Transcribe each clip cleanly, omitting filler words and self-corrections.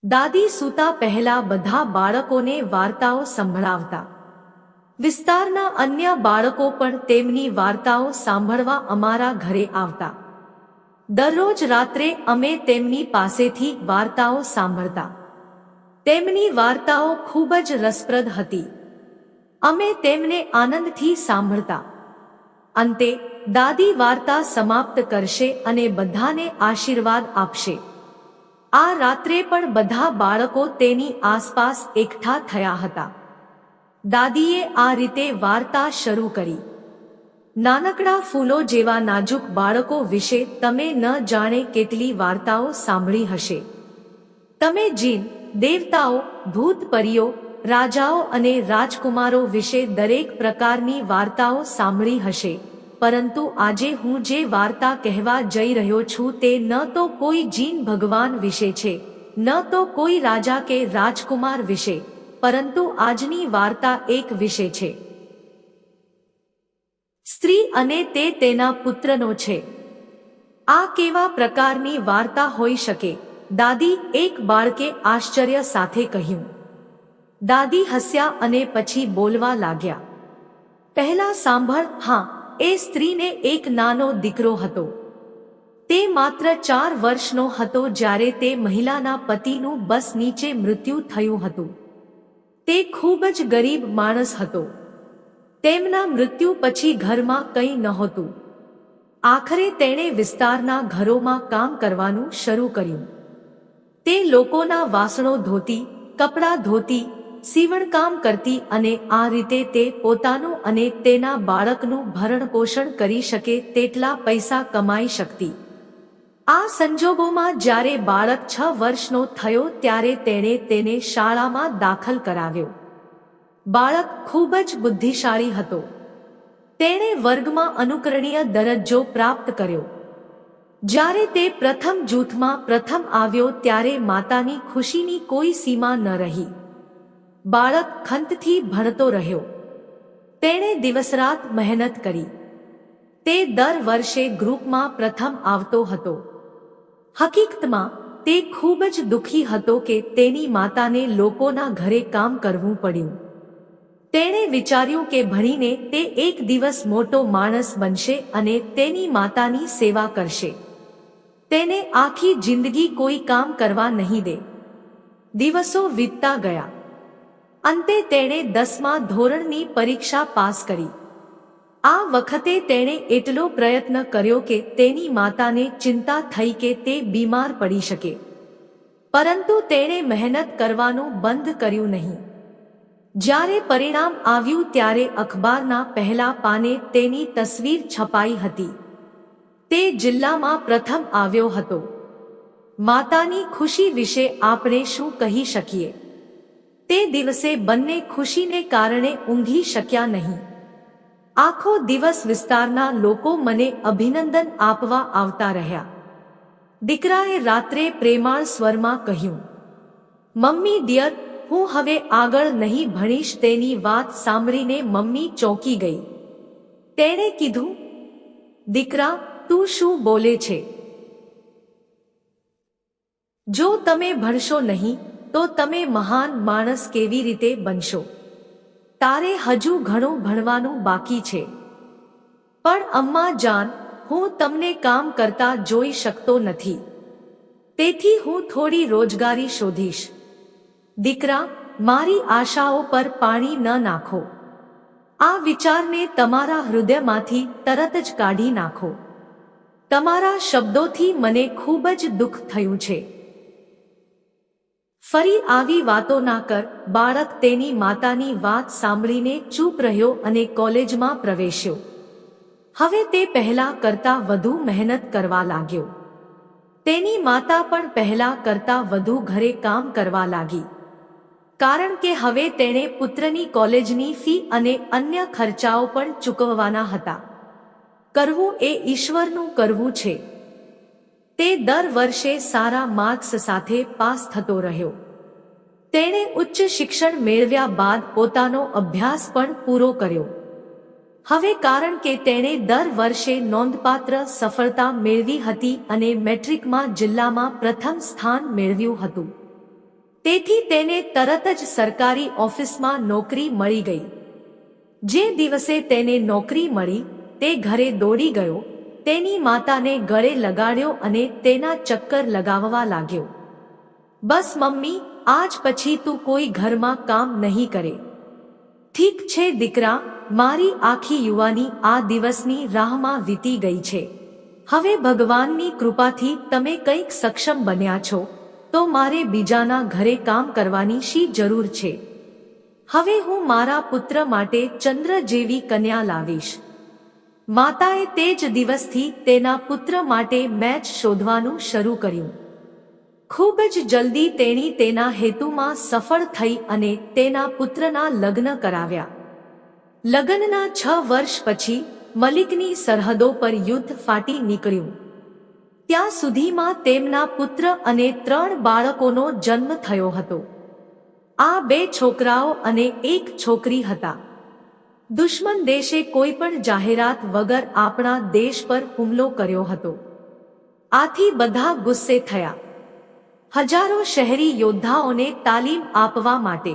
દાદી સૂતા પહેલા બધા બાળકોને વાર્તાઓ સંભળાવતા. વિસ્તારના અન્ય બાળકો પણ તેમની વાર્તાઓ સાંભળવા અમારા ઘરે આવતા. દરરોજ રાત્રે અમે તેમની પાસેથી વાર્તાઓ સાંભળતા. તેમની વાર્તાઓ ખૂબ જ રસપ્રદ હતી. અમે તેમને આનંદથી સાંભળતા. અંતે દાદી વાર્તા સમાપ્ત કરશે અને બધાને આશીર્વાદ આપશે. આ રાત્રે પણ બધા બાળકો તેની આસપાસ એકઠા થયા હતા. દાદીએ આ રીતે વાર્તા શરૂ કરી. નાનકડા ફૂલો જેવા નાજુક બાળકો વિશે તમે ન જાણે કેટલી વાર્તાઓ સાંભળી હશે. તમે જીન, દેવતાઓ, ભૂત પરીઓ, રાજાઓ અને રાજકુમારો વિશે દરેક પ્રકારની વાર્તાઓ સાંભળી હશે, પરંતુ આજે હું જે વાર્તા કહેવા જઈ રહ્યો છું તે ન તો કોઈ જીન ભગવાન વિશે છે, ન તો કોઈ રાજા કે રાજકુમાર વિશે, પરંતુ આજની વાર્તા એક વિશે છે. સ્ત્રી અને તે તેના પુત્રનો છે. આ કેવા પ્રકારની વાર્તા હોઈ શકે? દાદી, એક બાળકે આશ્ચર્ય સાથે કહ્યું. દાદી હસ્યા અને પછી બોલવા લાગ્યા. પહેલા સાંભળ. હા, એ સ્ત્રીને એક નાનો દીકરો હતો. તે માત્ર 4 વર્ષનો હતો જ્યારે તે મહિલાના પતિનું બસ નીચે મૃત્યુ થયું હતું. તે ખૂબ જ ગરીબ માણસ હતો. તેમના મૃત્યુ પછી ઘરમાં કંઈ નહોતું. આખરે તેણે વિસ્તારના ઘરોમાં કામ કરવાનું શરૂ કર્યું. તે લોકોના વાસણો ધોતી, કપડાં ધોતી, સીવણકામ કરતી અને આ રીતે તે પોતાનું અને તેના બાળકનું ભરણપોષણ કરી શકે તેટલા પૈસા કમાઈ શકતી. આ સંજોગોમાં જ્યારે બાળક 6 વર્ષનો થયો ત્યારે તેણે તેને શાળામાં દાખલ કરાવ્યો. બાળક ખૂબ જ બુદ્ધિશાળી હતો. તેણે વર્ગમાં અનુકરણીય દરજ્જો પ્રાપ્ત કર્યો. જ્યારે તે પ્રથમ જૂથમાં પ્રથમ આવ્યો ત્યારે માતાની ખુશીની કોઈ સીમા ન રહી. બાળક ખંતથી ભણતો રહ્યો. તેણે દિવસરાત મહેનત કરી. તે દર વર્ષે ગ્રુપમાં પ્રથમ આવતો હતો. હકીકતમાં તે ખૂબ જ દુઃખી હતો કે તેની માતાને લોકોના ઘરે કામ કરવું પડ્યું. તેણે વિચાર્યું કે ભણીને તે એક દિવસ મોટો માણસ બનશે અને તેની માતાની સેવા કરશે. તેને આખી જિંદગી કોઈ કામ કરવા નહીં દે. દિવસો વીતતા ગયા. અંતે તેણે 10મા ધોરણની પરીક્ષા પાસ કરી. આ વખતે તેણે એટલો પ્રયત્ન કર્યો કે તેની માતાને ચિંતા થઈ કે તે બીમાર પડી શકે. પરંતુ તેણે મહેનત કરવાનું બંધ કર્યું નહીં. જ્યારે પરિણામ આવ્યું ત્યારે અખબારના પહેલા પાને તેની તસવીર છપાઈ હતી. તે જિલ્લામાં પ્રથમ આવ્યો હતો. માતાની ખુશી વિશે આપણે શું કહી શકીએ? તે દિવસે બંને ખુશીને કારણે ઊંઘી શક્યા નહીં. આખો દિવસ વિસ્તારના લોકો મને અભિનંદન આપવા આવતા રહ્યા. દીકરાએ રાત્રે પ્રેમાળ સ્વરમાં કહ્યું, મમ્મી ડિયર, હું હવે આગળ નહીં ભણીશ. તેની વાત સાંભળીને મમ્મી ચોંકી ગઈ. તેણે કીધું, દીકરા, તું શું બોલે છે? જો તમે ભણશો નહીં તો તમે મહાન માણસ કેવી રીતે બનશો? તારે હજુ ઘણું ભણવાનું બાકી છે. પણ અમ્મા જાન, હું તમને કામ કરતા જોઈ શકતો નથી. તેથી હું થોડી રોજગારી શોધીશ. દીકરા, મારી આશાઓ પર પાણી ન નાખો. આ વિચારને તમારા હૃદયમાંથી તરત જ કાઢી નાખો. તમારા શબ્દોથી મને ખૂબ જ દુઃખ થયું છે. ફરી આવી વાતો ના કર. બાળક તેની માતાની વાત સાંભળીને ચૂપ રહ્યો અને કોલેજમાં પ્રવેશ્યો. હવે તે પહેલા કરતાં વધુ મહેનત કરવા લાગ્યો. તેની માતા પણ પહેલા કરતાં વધુ ઘરે કામ કરવા લાગી. કારણ કે હવે તેણે પુત્રની કોલેજની ફી અને અન્ય ખર્ચાઓ પણ ચૂકવવાના હતા. કરવું એ ઈશ્વરનું કરવું છે. તે દર વર્ષે સારા માર્ક્સ સાથે પાસ થતો રહ્યો. તેણે ઉચ્ચ શિક્ષણ મેળવ્યા બાદ પોતાનો અભ્યાસ પણ પૂરો કર્યો. હવે કારણ કે તેણે દર વર્ષે નોંધપાત્ર સફળતા મેળવી હતી અને મેટ્રિકમાં જિલ્લામાં પ્રથમ સ્થાન મેળવ્યું હતું, તેથી તેને તરત જ સરકારી ઓફિસમાં નોકરી મળી ગઈ. જે દિવસે તેને નોકરી મળી તે ઘરે દોડી ગયો, તેની માતાને ગળે લગાડ્યો અને તેના ચક્કર લગાવવા લાગ્યો. બસ મમ્મી, આજ પછી તું કોઈ ઘરમાં કામ નહીં કરે. ઠીક છે દીકરા, મારી આખી યુવાની આ દિવસની રાહમાં વીતી ગઈ છે. હવે ભગવાનની કૃપાથી તમે કંઈક સક્ષમ બન્યા છો, તો મારે બીજાના ઘરે કામ કરવાની શી જરૂર છે? હવે હું મારા પુત્ર માટે ચંદ્ર જેવી કન્યા લાવીશ. માતાએ તે જ દિવસથી તેના પુત્ર માટે મેચ શોધવાનું શરૂ કર્યું. ખૂબ જ જલ્દી તેણી તેના હેતુમાં સફળ થઈ અને તેના પુત્રના લગ્ન કરાવ્યા. લગ્નના 6 વર્ષ પછી મલિકની સરહદો પર યુદ્ધ ફાટી નીકળ્યું. ત્યાં સુધીમાં તેમના પુત્ર અને 3 બાળકોનો જન્મ થયો હતો. આ 2 છોકરાઓ અને 1 છોકરી હતા. દુશ્મન દેશે કોઈ પણ જાહેરાત વગર આપણા દેશ પર હુમલો કર્યો હતો. આથી બધા ગુસ્સે થયા. હજારો શહેરી યોદ્ધાઓને તાલીમ આપવા માટે.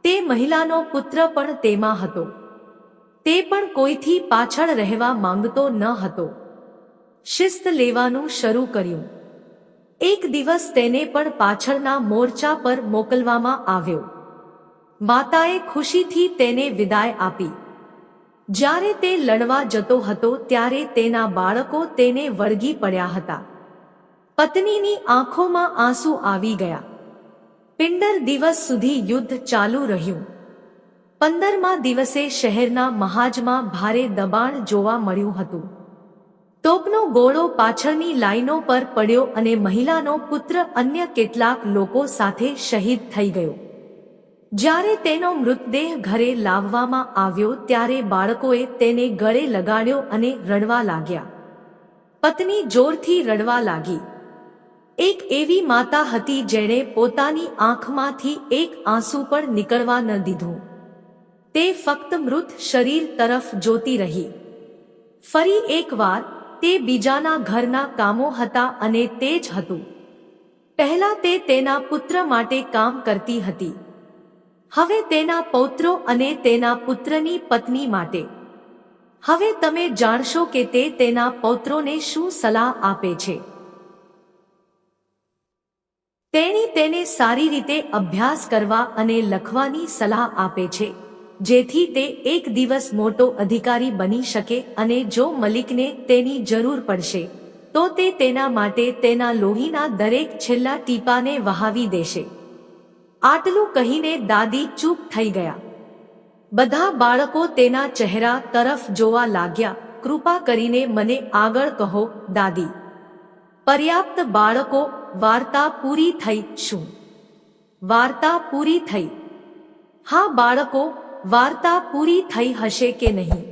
તે મહિલાનો પુત્ર પણ તેમાં હતો. તે પણ કોઈથી પાછળ રહેવા માંગતો ન હતો. શિસ્ત લેવાનું શરૂ કર્યું. એક દિવસ તેને પણ પાછળના મોરચા પર મોકલવામાં આવ્યો. માતાએ ખુશીથી તેને વિદાય આપી. જ્યારે તે લડવા જતો હતો ત્યારે તેના બાળકો તેને વળગી પડ્યા હતા. પત્નીની આંખોમાં આંસુ આવી ગયા. 15 દિવસ સુધી યુદ્ધ ચાલુ રહ્યું. 15મા દિવસે શહેરના મહાજમાં ભારે દબાણ જોવા મળ્યું હતું. તોપનો ગોળો પાછળની લાઈનો પર પડ્યો અને મહિલાનો પુત્ર અન્ય કેટલાક લોકો સાથે શહીદ થઈ ગયો. જ્યારે તેનો મૃતદેહ ઘરે લાવવામાં આવ્યો ત્યારે બાળકોએ તેને ગળે લગાડ્યો અને રડવા લાગ્યા. પત્ની જોરથી રડવા લાગી. એક એવી માતા હતી જેણે પોતાની આંખમાંથી એક આંસુ પણ નીકળવા ન દીધું. તે ફક્ત મૃત શરીર તરફ જોતી રહી. ફરી એકવાર તે બીજાના ઘરના કામો હતા અને તે જ હતું. પહેલા તે તેના પુત્ર માટે કામ કરતી હતી. હવે તેના પૌત્રો અને તેના પુત્રની પત્ની માટે. હવે તમે જાણશો કે તે તેના પૌત્રોને શું સલાહ આપે છે. તેણી તેને સારી રીતે અભ્યાસ કરવા અને લખવાની સલાહ આપે છે, જેથી તે એક દિવસ મોટો અધિકારી બની શકે અને જો મલિકને તેની જરૂર પડશે તો તે તેના માટે તેના લોહીના દરેક છેલ્લા ટીપાને વહાવી દેશે. આટલું કહીને દાદી ચૂપ થઈ ગયા. બધા બાળકો તેના ચહેરા તરફ જોવા લાગ્યા. કૃપા કરીને મને આગળ કહો દાદી. પર્યાપ્ત બાળકો, વાર્તા પૂરી થઈ. શું વાર્તા પૂરી થઈ? હા બાળકો, વાર્તા પૂરી થઈ હશે કે નહીં?